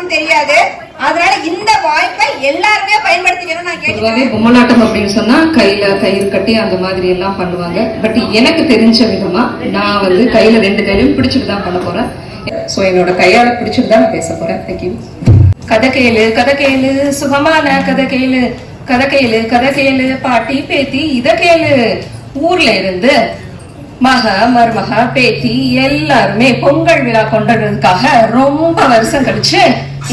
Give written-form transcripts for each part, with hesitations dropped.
பண்ணணும்னு தெரியாது. அதனால இந்த வாய்ப்பை எல்லாருமே பயன்படுத்திக்கணும். நான் கேட்கிறேன். பொம்மலாட்டம் அப்படின்னு சொன்னா கையில கயிறு கட்டி அந்த மாதிரி எல்லாம் பண்ணுவாங்க. பட் எனக்கு தெரிஞ்ச விதமா நான் வந்து கையில 2 கையிலும் பிடிச்சிட்டு தான் பண்ண போறேன். சோ என்னோட கையால பிடிச்சிட்டு தான் நான் பேச போறேன். தேங்க்யூ. கதை கேளு சுகமான கதை கேளு பாட்டி பேத்தி இத கேளு. ஊர்ல இருந்து மக மருமக பேத்தி எல்லாருமே பொங்கல் விழா கொண்டாடுறதுக்காக ரொம்ப வருஷம் கழிச்சு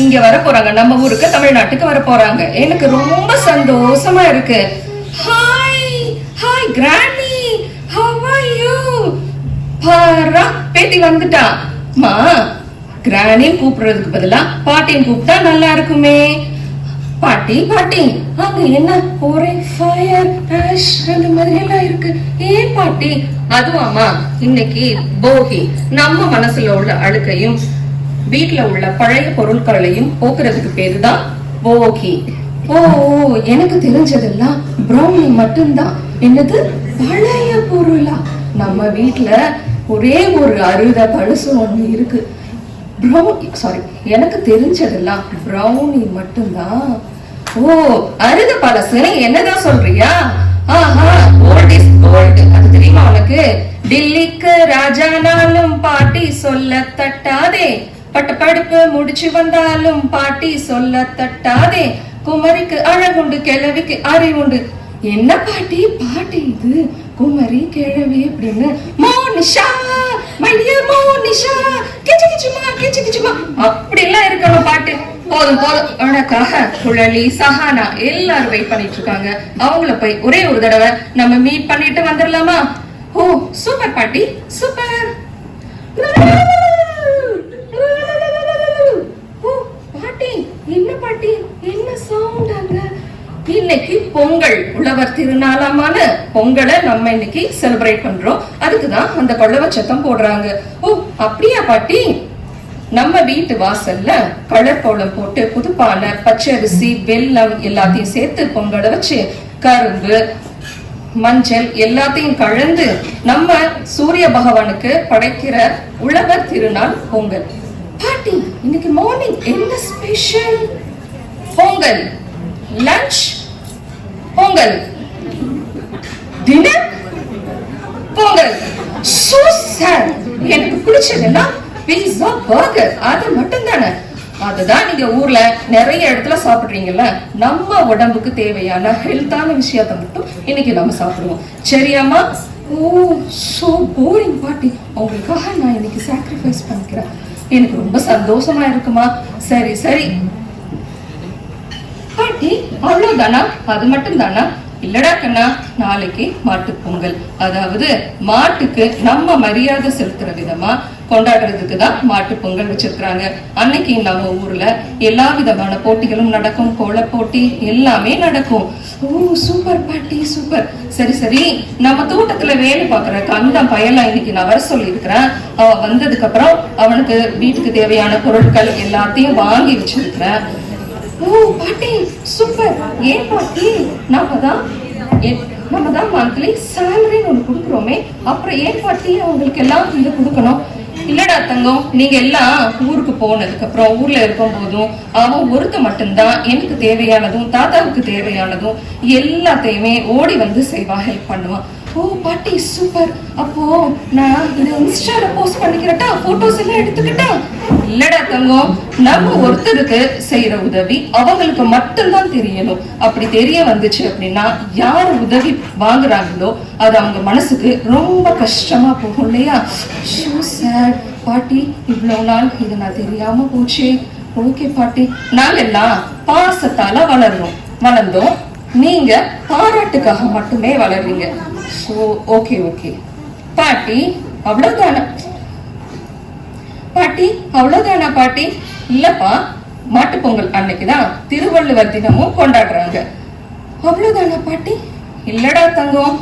இங்க வர போறாங்க. நம்ம ஊருக்கு தமிழ்நாட்டுக்கு வர போறாங்க. எனக்கு ரொம்ப சந்தோஷமா இருக்கு. ஹாய் கிராண்டி, ஹவ் ஆர் யூ? பாரா பேத்தி வந்துட்டா. மா கிராண்டி கூப்பிடுறதுக்கு பதிலா பாட்டின்னு கூப்பிட்டா நல்லா இருக்குமே. பாட்டி அங்க என்ன ஒரே ஃபயர் ஆஷ் அந்த மாதிரி எல்லாம் இருக்கு. ஏன் பாட்டி? அதுவாமா இன்னைக்கு போகி. நம்ம மனசுல உள்ள அழுக்கையும் வீட்டுல உள்ள பழைய பொருட்களையும் போக்குறதுக்கு பேருதான் போகி. ஓ எனக்கு தெரிஞ்சதெல்லாம் ப்ரௌனி மட்டும்தான். என்னது பழைய பொருளா? நம்ம வீட்டுல ஒரே ஒரு அறுத பழுசு ஒண்ணு இருக்கு. எனக்கு தெரிஞ்சதெல்லாம் ப்ரௌனி மட்டும்தான். ஓ அறுத பழசுன்னு என்னதான் சொல்றியா? ஆஹா, ஓல்ட் இஸ் கோல்ட். அது தெரியுமா உனக்கு? டில்லிக்கு ராஜானாலும் பாட்டி சொல்ல தட்டாதே, பட்டப்படிப்பு முடிச்சு வந்தாலும் பாட்டி சொல்ல தட்டாதே, குமரிக்கு அழகுண்டு கிழவிக்கு அறிவுண்டு. என்ன பாட்டி இது குமரி கிழவி அப்படின்னு? மோனிஷா மை டியர் மோனிஷா, கிச்சுமா அப்படிலாம் இருக்கணும் பாட்டு. போதும் உனக்காக குழலி சஹானா எல்லாரும் வெயிட் பண்ணிட்டு இருக்காங்க. அவங்கள போய் ஒரே ஒரு தடவை நம்ம மீட் பண்ணிட்டு வந்துடலாமா? ஓ சூப்பர் பாட்டி, சூப்பர். பாட்டி என்ன பாட்டி என்ன சவுண்ட் அங்க? இன்னைக்கு பொங்கல் உழவர் திருநாளாமான பொங்கலை நம்ம இன்னைக்கு செலிப்ரேட் பண்றோம். அதுக்குதான் அந்த கொள்ளவ சத்தம் போடுறாங்க. ஓ அப்படியா பாட்டி? நம்ம வீட்டு வாசல்ல கலர் கோலம் போட்டு புதுப்பானை பச்சரிசி வெல்லம் எல்லாத்தையும் சேர்த்து பொங்கலை வச்சு கரும்பு மஞ்சள் எல்லாத்தையும் கலந்து நம்ம சூரிய பகவானுக்கு படைக்கிற உழவர் திருநாள் பொங்கல். பாட்டி இன்னைக்கு மார்னிங் என்ன special? Pongal lunch, Pongal dinner, Pongal. எனக்கு பிடிச்சதுன்னா பீஸா பர்கர். அது மட்டும் தானே? அதுதான் நீங்க ஊர்ல நிறைய இடத்துல சாப்பிடுறீங்கல்ல. நம்ம உடம்புக்கு தேவையான ஹெல்த்தான விஷயத்தை மட்டும் இன்னைக்கு நம்ம சாப்பிடுவோம். சரியாமா? ஓ சோ போரிங் பாட்டி. உங்களுக்காக நான் இன்னைக்கு சாக்ரிஃபைஸ் பண்ணிக்கிறேன். எனக்கு ரொம்ப சந்தோஷமா இருக்குமா? சரி பாட்டி அவ்வளவுதானா? அது மட்டும் தானா? இல்லடா கண்ணா, நாளைக்கு மாட்டு பொங்கல். அதாவது மாட்டுக்கு நம்ம மரியாதை செலுத்துற விதமா கொண்டாடுறதுக்கு தான் மாட்டு பொங்கல் வச்சிருக்காங்க. அன்னைக்கு நம்ம ஊர்ல எல்லா விதமான போட்டிகளும் நடக்கும். கோல போட்டி எல்லாமே நடக்கும். ஓ சூப்பர் பாட்டி, சூப்பர். சரி நம்ம தோட்டத்துல வேலை பாக்குற கந்தம் பயலாம் இன்னைக்கு நான் வர சொல்லி இருக்கிறேன். அவ வந்ததுக்கு அப்புறம் அவனுக்கு வீட்டுக்கு தேவையான பொருட்கள் எல்லாத்தையும் வாங்கி வச்சிருக்கிறேன். ஓ பாட்டி சூப்பர். ஏன் பாட்டி? நம்ம தான் மந்த்லி சேலரின்னு ஒண்ணு கொடுக்குறோமே, அப்புறம் ஏன் பாட்டி அவங்களுக்கு எல்லாம் இதை கொடுக்கணும்? இல்லடா தங்கம், நீங்க எல்லாம் ஊருக்கு போனதுக்கு அப்புறம் ஊர்ல இருக்கும் போதும் அவன் ஒருத்த மட்டும்தான் எனக்கு தேவையானதும் தாத்தாவுக்கு தேவையானதும் எல்லாத்தையுமே ஓடி வந்து செய்வா, ஹெல்ப் பண்ணுவான். ஓ பாட்டி சூப்பர். அப்போ நான் இதை இன்ஸ்டால போஸ்ட் பண்ணிக்கிறட்டா? போட்டோஸ் எல்லாம் எடுத்துக்கிட்டா? இல்லடா தங்கம், நம்ம ஒருத்தருக்கு செய்யற உதவி அவங்களுக்கு மட்டும்தான் தெரியணும். அப்படி தெரிய வந்துச்சு அப்படின்னா யாரு உதவி வாங்குறாங்களோ அது அவங்க மனசுக்கு ரொம்ப கஷ்டமா போகும் இல்லையா? பாட்டி இவ்வளவு நாள் இது நான் தெரியாம போச்சு. ஓகே பாட்டி, நாங்க எல்லாம் பாசத்தால வளர்ந்தோம். நீங்க பாராட்டுக்காக மட்டுமே வளர்றீங்க. ஓகே பாட்டி அவ்வளவுதானா? பாட்டி இல்லப்பா, மாட்டு பொங்கல் அன்னைக்குதான் திருவள்ளுவர் தினமும் கொண்டாடுறாங்க. அவ்வளவுதானா பாட்டி? இல்லடா தங்கம்,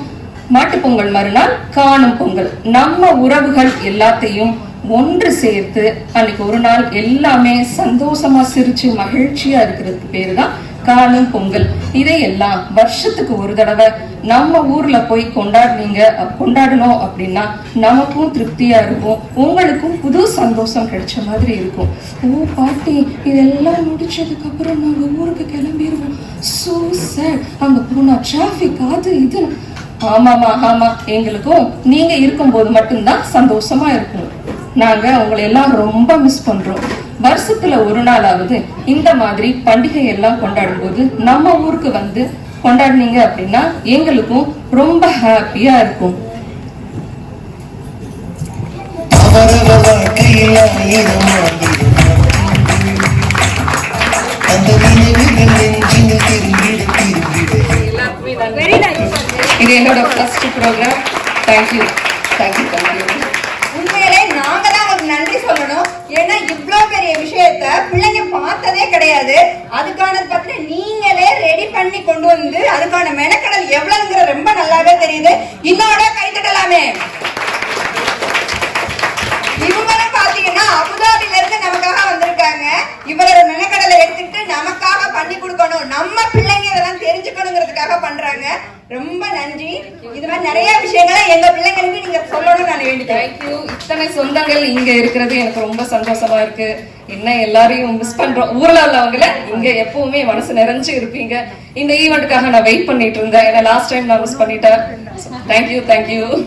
மாட்டு பொங்கல் மறுநாள் காணும் பொங்கல். நம்ம உறவுகள் எல்லாத்தையும் ஒன்று சேர்த்து அன்னைக்கு ஒரு நாள் எல்லாமே சந்தோஷமா சிரிச்சு மகிழ்ச்சியா இருக்கிறதுக்கு பேருதான் காணும் பொங்கல், இதையெல்லாம் வருஷத்துக்கு ஒரு தடவை நம்ம ஊர்ல போய் கொண்டாடணும் அப்படின்னா நமக்கும் திருப்தியா இருக்கும், உங்களுக்கும் புது சந்தோஷம் கிடைச்ச மாதிரி இருக்கும். ஓ பாட்டி, இதெல்லாம் முடிச்சதுக்கு அப்புறம் நாங்க ஊருக்கு கிளம்பிடுவோம். சோ சேட், அங்க போனா டிராபிக், அது இது. ஆமாமா ஆமா, எங்களுக்கும் நீங்க இருக்கும்போது மட்டும்தான் சந்தோஷமா இருக்கும். நாங்க உங்களை எல்லாம் ரொம்ப மிஸ் பண்றோம். வருஷத்துல ஒரு நாளாவது இந்த மாதிரி பண்டிகை எல்லாம் கொண்டாடும் போது நம்ம ஊருக்கு வந்து கொண்டாடுனீங்க அப்படின்னா எங்களுக்கும் ரொம்ப ஹாப்பியா இருக்கும். இது என்னோட first program. Thank you thank you thank you. உண்மையிலே நாங்க தான் உங்களுக்கு நன்றி சொல்லணும். ஏன்னா இவ்வளவு பெரிய விஷயத்த பிள்ளைங்க பார்த்ததே கிடையாது. அதுக்கான பத்தி நீங்களே ரெடி பண்ணி கொண்டு வந்து அதுக்கான மெனக்கடல் எவ்வளவுங்கிற ரொம்ப நல்லாவே தெரியுது. இன்னோட கைத்தட்டலாமே. இவங்களும் பாத்தீங்கன்னா அபுதாபில இருந்து நமக்காக வந்திருக்காங்க. இவ்வளவு மெனக்கடலை எடுத்துட்டு நமக்காக பண்ணி கொடுக்கணும், நம்ம பிள்ளைங்க இதெல்லாம் தெரிஞ்சுக்கணுங்கிறதுக்காக பண்றாங்க. ரொம்ப நன்றி. இது மாதிரி நிறைய விஷயங்களை எங்க பிள்ளைங்களுக்கு நீங்க சொல்லணும்னு நான் வேண்டிக்கிறேன். தேங்க்யூ. இத்தனை சொந்தங்கள் இங்க இருக்கிறது எனக்கு ரொம்ப சந்தோஷமா இருக்கு. என்ன எல்லாரையும் மிஸ் பண்றோம். ஊர்ல உள்ளவங்கள இங்க எப்பவுமே மனசு நிறைஞ்சு இருப்பீங்க. இந்த ஈவெண்ட்டுக்காக நான் வெயிட் பண்ணிட்டு இருந்தேன். ஏன்னா லாஸ்ட் டைம் நான் மிஸ் பண்ணிட்டேன். Thank you thank you.